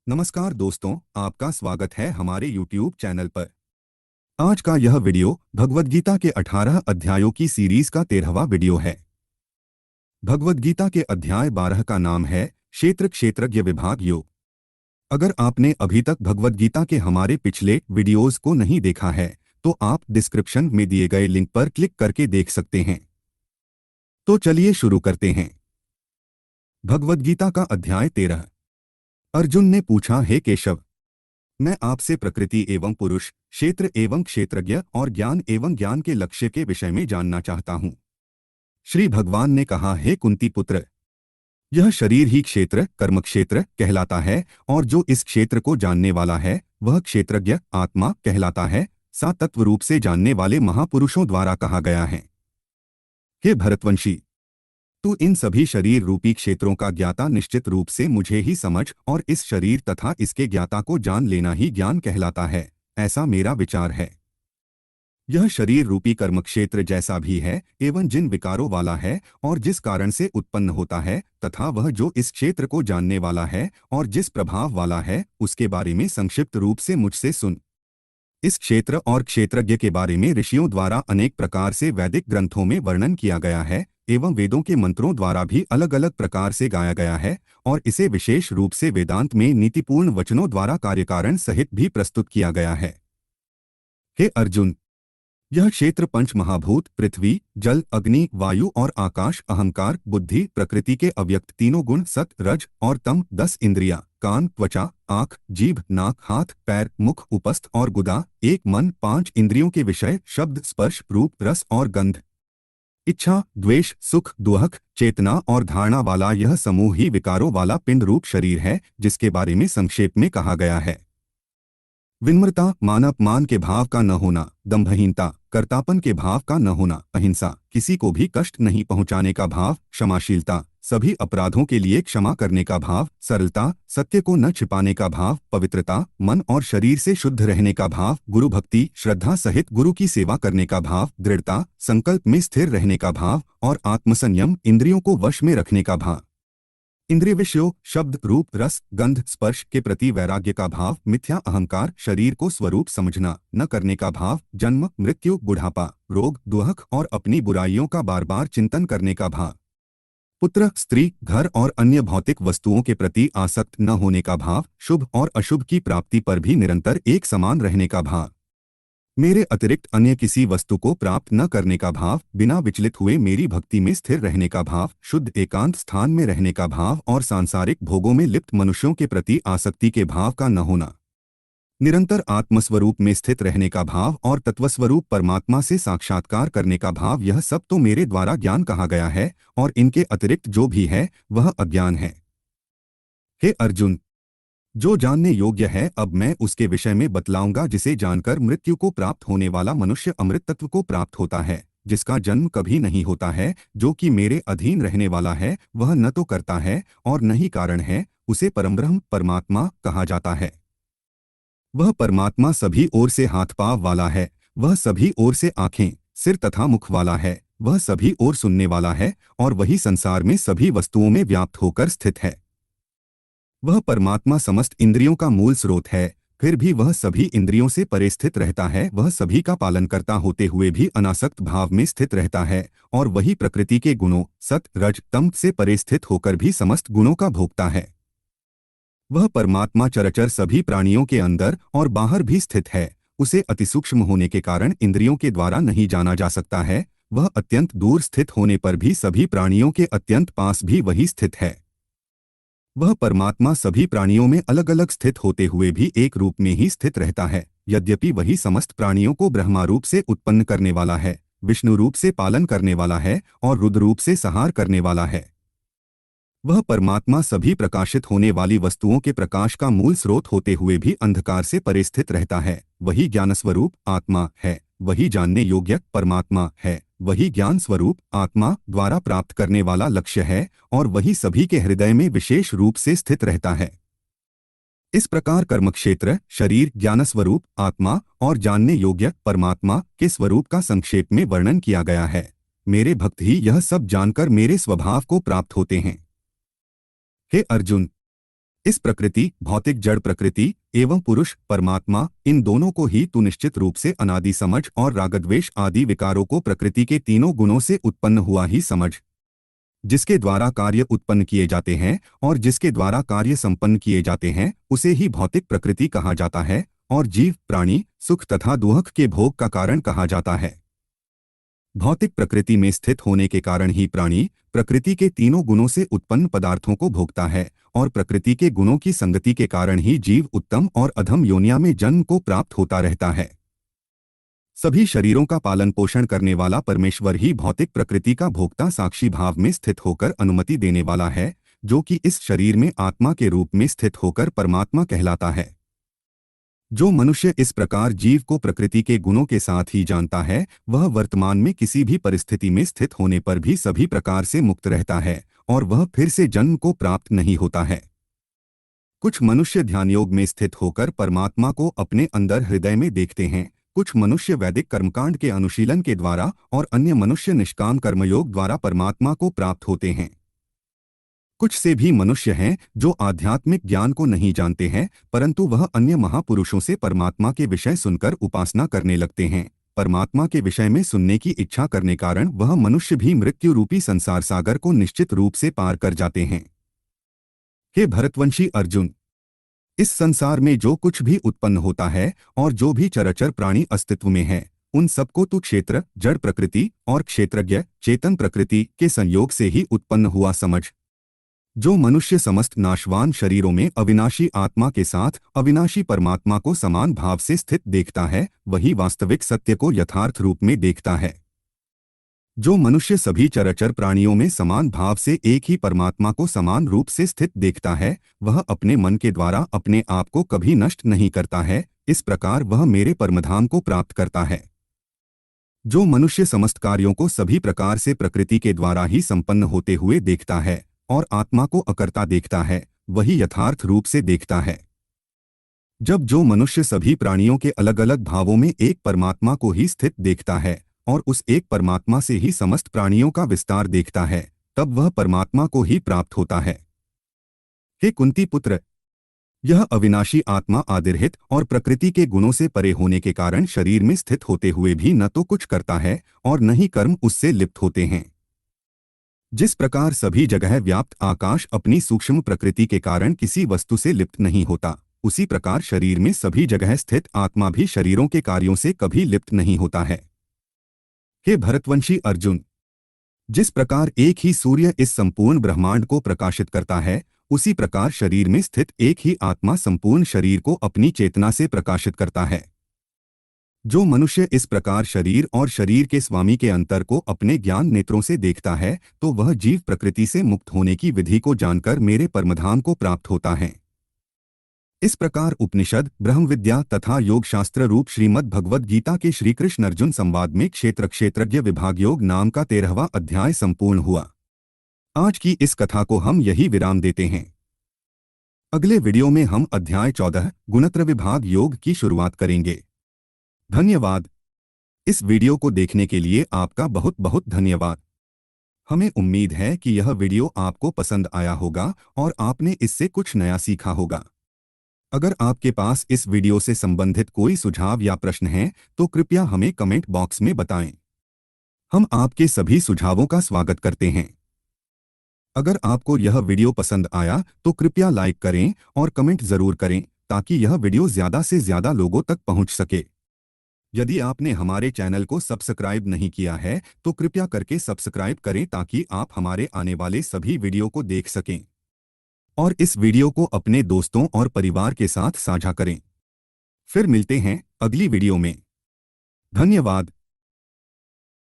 नमस्कार दोस्तों, आपका स्वागत है हमारे YouTube चैनल पर। आज का यह वीडियो भगवद गीता के 18 अध्यायों की सीरीज का 13वां वीडियो है। भगवद गीता के अध्याय 12 का नाम है क्षेत्र क्षेत्रज्ञ विभाग योग। अगर आपने अभी तक भगवद गीता के हमारे पिछले वीडियोस को नहीं देखा है तो आप डिस्क्रिप्शन में दिए गए लिंक पर क्लिक करके देख सकते हैं। तो चलिए शुरू करते हैं। भगवद गीता का अध्याय 13। अर्जुन ने पूछा, हे केशव, मैं आपसे प्रकृति एवं पुरुष, क्षेत्र एवं क्षेत्रज्ञ और ज्ञान एवं ज्ञान के लक्ष्य के विषय में जानना चाहता हूँ। श्री भगवान ने कहा, हे कुंती पुत्र, यह शरीर ही क्षेत्र कर्म क्षेत्र कहलाता है और जो इस क्षेत्र को जानने वाला है वह क्षेत्रज्ञ आत्मा कहलाता है। सा तत्व रूप से जानने वाले महापुरुषों द्वारा कहा गया है। हे भरतवंशी, तू इन सभी शरीर रूपी क्षेत्रों का ज्ञाता निश्चित रूप से मुझे ही समझ और इस शरीर तथा इसके ज्ञाता को जान लेना ही ज्ञान कहलाता है, ऐसा मेरा विचार है। यह शरीर रूपी कर्म क्षेत्र जैसा भी है एवं जिन विकारों वाला है और जिस कारण से उत्पन्न होता है तथा वह जो इस क्षेत्र को जानने वाला है और जिस प्रभाव वाला है उसके बारे में संक्षिप्त रूप से मुझसे सुन। इस क्षेत्र और क्षेत्रज्ञ के बारे में ऋषियों द्वारा अनेक प्रकार से वैदिक ग्रंथों में वर्णन किया गया है एवं वेदों के मंत्रों द्वारा भी अलग अलग प्रकार से गाया गया है और इसे विशेष रूप से वेदांत में नीतिपूर्ण वचनों द्वारा कार्यकारण सहित भी प्रस्तुत किया गया है। हे अर्जुन, यह क्षेत्र पंच महाभूत पृथ्वी, जल, अग्नि, वायु और आकाश, अहंकार, बुद्धि, प्रकृति के अव्यक्त तीनों गुण सत, रज और तम, 10 इंद्रियां, कान, त्वचा, आँख, जीभ, नाक, हाथ, पैर, मुख, उपस्थ और गुदा, एक मन, 5 इंद्रियों के विषय शब्द, स्पर्श, रूप, रस और गंध, इच्छा, द्वेष, सुख, दुहक, चेतना और धारणा वाला यह समूह ही विकारों वाला पिंड रूप शरीर है जिसके बारे में संक्षेप में कहा गया है। विनम्रता, मान अपमान के भाव का न होना, दंभहीनता, कर्तापन के भाव का न होना, अहिंसा, किसी को भी कष्ट नहीं पहुंचाने का भाव, क्षमाशीलता, सभी अपराधों के लिए क्षमा करने का भाव, सरलता, सत्य को न छिपाने का भाव, पवित्रता, मन और शरीर से शुद्ध रहने का भाव, गुरु भक्ति, श्रद्धा सहित गुरु की सेवा करने का भाव, दृढ़ता, संकल्प में स्थिर रहने का भाव और आत्मसंयम, इंद्रियों को वश में रखने का भाव, इंद्रिय विषयों शब्द, रूप, रस, गंध, स्पर्श के प्रति वैराग्य का भाव, मिथ्या अहंकार, शरीर को स्वरूप समझना न करने का भाव, जन्म, मृत्यु, बुढ़ापा, रोग, दुहक और अपनी बुराइयों का बार बार चिंतन करने का भाव, पुत्र, स्त्री, घर और अन्य भौतिक वस्तुओं के प्रति आसक्त न होने का भाव, शुभ और अशुभ की प्राप्ति पर भी निरंतर एक समान रहने का भाव, मेरे अतिरिक्त अन्य किसी वस्तु को प्राप्त न करने का भाव, बिना विचलित हुए मेरी भक्ति में स्थिर रहने का भाव, शुद्ध एकांत स्थान में रहने का भाव और सांसारिक भोगों में लिप्त मनुष्यों के प्रति आसक्ति के भाव का न होना, निरंतर आत्मस्वरूप में स्थित रहने का भाव और तत्वस्वरूप परमात्मा से साक्षात्कार करने का भाव, यह सब तो मेरे द्वारा ज्ञान कहा गया है और इनके अतिरिक्त जो भी है वह अज्ञान है। हे अर्जुन, जो जानने योग्य है अब मैं उसके विषय में बतलाऊंगा, जिसे जानकर मृत्यु को प्राप्त होने वाला मनुष्य अमृत तत्व को प्राप्त होता है, जिसका जन्म कभी नहीं होता है, जो कि मेरे अधीन रहने वाला है, वह न तो करता है और न ही कारण है, उसे परमब्रह्म परमात्मा कहा जाता है। वह परमात्मा सभी ओर से हाथ पांव वाला है, वह सभी ओर से आंखें, सिर तथा मुख वाला है, वह सभी ओर सुनने वाला है और वही संसार में सभी वस्तुओं में व्याप्त होकर स्थित है। वह परमात्मा समस्त इंद्रियों का मूल स्रोत है, फिर भी वह सभी इंद्रियों से परे स्थित रहता है। वह सभी का पालन करता होते हुए भी अनासक्त भाव में स्थित रहता है और वही प्रकृति के गुणों सत रज तम से परे स्थित होकर भी समस्त गुणों का भोगता है। वह परमात्मा चराचर सभी प्राणियों के अंदर और बाहर भी स्थित है। उसे अतिसूक्ष्म होने के कारण इंद्रियों के द्वारा नहीं जाना जा सकता है। वह अत्यंत दूर स्थित होने पर भी सभी प्राणियों के अत्यंत पास भी वही स्थित है। वह परमात्मा सभी प्राणियों में अलग अलग स्थित होते हुए भी एक रूप में ही स्थित रहता है। यद्यपि वही समस्त प्राणियों को ब्रह्मा रूप से उत्पन्न करने वाला है, विष्णु रूप से पालन करने वाला है और रुद्र रूप से संहार करने वाला है। वह परमात्मा सभी प्रकाशित होने वाली वस्तुओं के प्रकाश का मूल स्रोत होते हुए भी अंधकार से परे स्थित रहता है। वही ज्ञानस्वरूप आत्मा है, वही जानने योग्य परमात्मा है, वही ज्ञान स्वरूप आत्मा द्वारा प्राप्त करने वाला लक्ष्य है और वही सभी के हृदय में विशेष रूप से स्थित रहता है। इस प्रकार कर्मक्षेत्र, शरीर, ज्ञानस्वरूप आत्मा और जानने योग्य परमात्मा के स्वरूप का संक्षेप में वर्णन किया गया है। मेरे भक्त ही यह सब जानकर मेरे स्वभाव को प्राप्त होते हैं। हे अर्जुन, इस प्रकृति, भौतिक जड़ प्रकृति एवं पुरुष परमात्मा, इन दोनों को ही तू निश्चित रूप से अनादि समझ और रागद्वेष आदि विकारों को प्रकृति के तीनों गुणों से उत्पन्न हुआ ही समझ। जिसके द्वारा कार्य उत्पन्न किए जाते हैं और जिसके द्वारा कार्य संपन्न किए जाते हैं उसे ही भौतिक प्रकृति कहा जाता है और जीव प्राणी सुख तथा दुख के भोग का कारण कहा जाता है। भौतिक प्रकृति में स्थित होने के कारण ही प्राणी प्रकृति के तीनों गुणों से उत्पन्न पदार्थों को भोगता है और प्रकृति के गुणों की संगति के कारण ही जीव उत्तम और अधम योनिया में जन्म को प्राप्त होता रहता है। सभी शरीरों का पालन पोषण करने वाला परमेश्वर ही भौतिक प्रकृति का भोक्ता साक्षी भाव में स्थित होकर अनुमति देने वाला है, जो कि इस शरीर में आत्मा के रूप में स्थित होकर परमात्मा कहलाता है। जो मनुष्य इस प्रकार जीव को प्रकृति के गुणों के साथ ही जानता है, वह वर्तमान में किसी भी परिस्थिति में स्थित होने पर भी सभी प्रकार से मुक्त रहता है और वह फिर से जन्म को प्राप्त नहीं होता है। कुछ मनुष्य ध्यान योग में स्थित होकर परमात्मा को अपने अंदर हृदय में देखते हैं, कुछ मनुष्य वैदिक कर्मकांड के अनुशीलन के द्वारा और अन्य मनुष्य निष्काम कर्मयोग द्वारा परमात्मा को प्राप्त होते हैं। कुछ से भी मनुष्य हैं जो आध्यात्मिक ज्ञान को नहीं जानते हैं, परंतु वह अन्य महापुरुषों से परमात्मा के विषय सुनकर उपासना करने लगते हैं। परमात्मा के विषय में सुनने की इच्छा करने कारण वह मनुष्य भी मृत्यु रूपी संसार सागर को निश्चित रूप से पार कर जाते हैं। हे भरतवंशी अर्जुन, इस संसार में जो कुछ भी उत्पन्न होता है और जो भी चराचर प्राणी अस्तित्व में है, उन सबको तू क्षेत्र जड़ प्रकृति और क्षेत्रज्ञ चेतन प्रकृति के संयोग से ही उत्पन्न हुआ समझ। जो मनुष्य समस्त नाशवान शरीरों में अविनाशी आत्मा के साथ अविनाशी परमात्मा को समान भाव से स्थित देखता है, वही वास्तविक सत्य को यथार्थ रूप में देखता है। जो मनुष्य सभी चराचर प्राणियों में समान भाव से एक ही परमात्मा को समान रूप से स्थित देखता है, वह अपने मन के द्वारा अपने आप को कभी नष्ट नहीं करता है। इस प्रकार वह मेरे परमधाम को प्राप्त करता है। जो मनुष्य समस्त कार्यों को सभी प्रकार से प्रकृति के द्वारा ही संपन्न होते हुए देखता है और आत्मा को अकर्ता देखता है, वही यथार्थ रूप से देखता है। जब जो मनुष्य सभी प्राणियों के अलग अलग भावों में एक परमात्मा को ही स्थित देखता है और उस एक परमात्मा से ही समस्त प्राणियों का विस्तार देखता है, तब वह परमात्मा को ही प्राप्त होता है। हे कुंती पुत्र, यह अविनाशी आत्मा आदिरहित और प्रकृति के गुणों से परे होने के कारण शरीर में स्थित होते हुए भी न तो कुछ करता है और न ही कर्म उससे लिप्त होते हैं। जिस प्रकार सभी जगह व्याप्त आकाश अपनी सूक्ष्म प्रकृति के कारण किसी वस्तु से लिप्त नहीं होता, उसी प्रकार शरीर में सभी जगह स्थित आत्मा भी शरीरों के कार्यों से कभी लिप्त नहीं होता है। हे भरतवंशी अर्जुन, जिस प्रकार एक ही सूर्य इस संपूर्ण ब्रह्मांड को प्रकाशित करता है, उसी प्रकार शरीर में स्थित एक ही आत्मा संपूर्ण शरीर को अपनी चेतना से प्रकाशित करता है। जो मनुष्य इस प्रकार शरीर और शरीर के स्वामी के अंतर को अपने ज्ञान नेत्रों से देखता है, तो वह जीव प्रकृति से मुक्त होने की विधि को जानकर मेरे परमधाम को प्राप्त होता है। इस प्रकार उपनिषद, ब्रह्म विद्या तथा योग शास्त्र रूप श्रीमद् भगवद गीता के श्री कृष्ण अर्जुन संवाद में क्षेत्र क्षेत्रज्ञ विभाग योग नाम का 13वां अध्याय संपूर्ण हुआ। आज की इस कथा को हम यही विराम देते हैं। अगले वीडियो में हम अध्याय 14 गुणत्र विभाग योग की शुरुआत करेंगे। धन्यवाद। इस वीडियो को देखने के लिए आपका बहुत बहुत धन्यवाद। हमें उम्मीद है कि यह वीडियो आपको पसंद आया होगा और आपने इससे कुछ नया सीखा होगा। अगर आपके पास इस वीडियो से संबंधित कोई सुझाव या प्रश्न हैं, तो कृपया हमें कमेंट बॉक्स में बताएं। हम आपके सभी सुझावों का स्वागत करते हैं। अगर आपको यह वीडियो पसंद आया तो कृपया लाइक करें और कमेंट जरूर करें, ताकि यह वीडियो ज़्यादा से ज़्यादा लोगों तक पहुंच सके। यदि आपने हमारे चैनल को सब्सक्राइब नहीं किया है तो कृपया करके सब्सक्राइब करें, ताकि आप हमारे आने वाले सभी वीडियो को देख सकें और इस वीडियो को अपने दोस्तों और परिवार के साथ साझा करें। फिर मिलते हैं अगली वीडियो में। धन्यवाद।